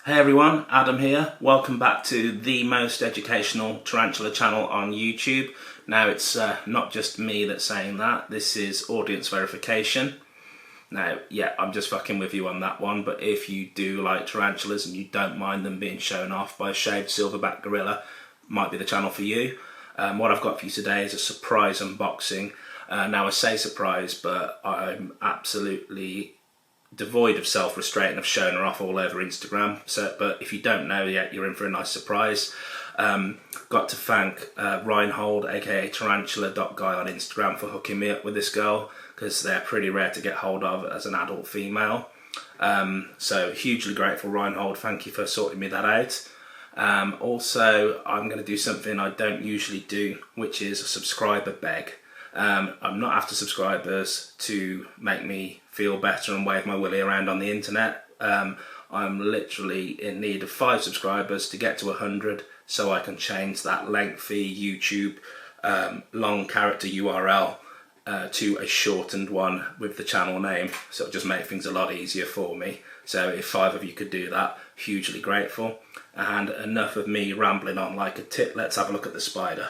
Hey everyone, Adam here. Welcome back to the most educational tarantula channel on YouTube. Now it's not just me that's saying that, this is audience verification. Now, yeah, I'm just fucking with you on that one, but if you do like tarantulas and you don't mind them being shown off by a shaved silverback gorilla, might be the channel for you. What I've got for you today is a surprise unboxing. Now I say surprise, but I'm absolutely devoid of self-restraint and I've shown her off all over Instagram. But if you don't know yet, you're in for a nice surprise. Got to thank Reinhold, aka Tarantula.guy on Instagram, for hooking me up with this girl, because they're pretty rare to get hold of as an adult female. So hugely grateful, Reinhold. Thank you for sorting me that out. Also, I'm going to do something I don't usually do, which is a subscriber beg. I'm not after subscribers to make me feel better and wave my willy around on the internet. I'm literally in need of 5 subscribers to get to 100 so I can change that lengthy YouTube long character URL to a shortened one with the channel name, so it'll just make things a lot easier for me. So if 5 of you could do that, hugely grateful. And enough of me rambling on like a tit, let's have a look at the spider.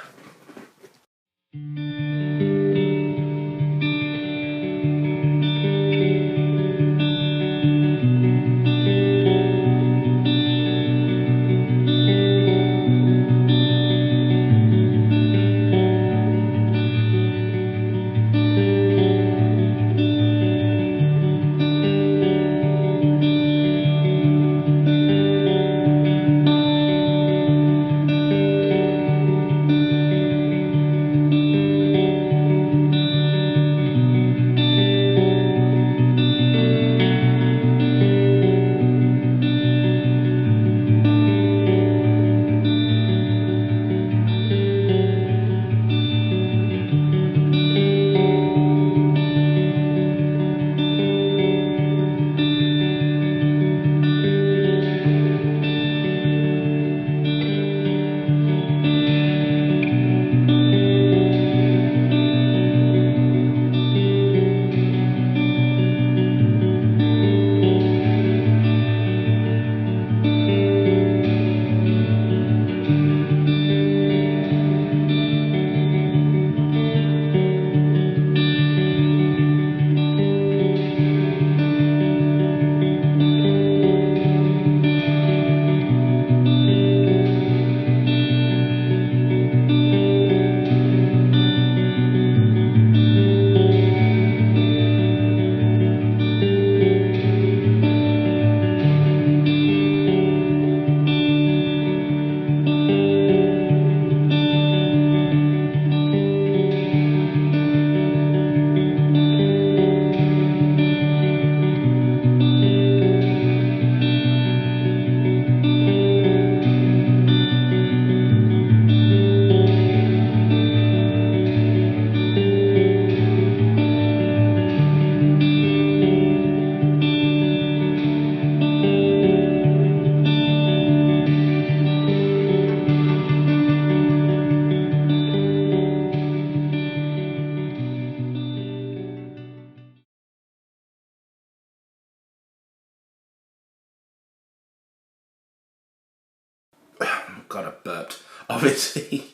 God, I burped. Obviously.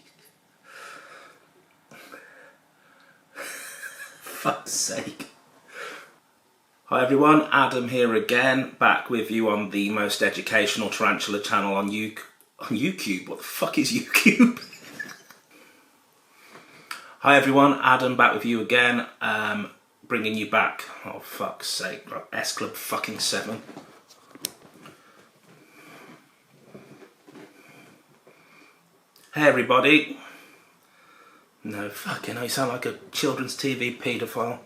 Fuck's sake. Hi everyone, Adam here again, back with you on the most educational tarantula channel on YouTube. What the fuck is YouTube? Hi everyone, Adam back with you again, bringing you back. Oh fuck's sake, S Club fucking 7. Hey everybody. No, fucking hell, you sound like a children's TV paedophile.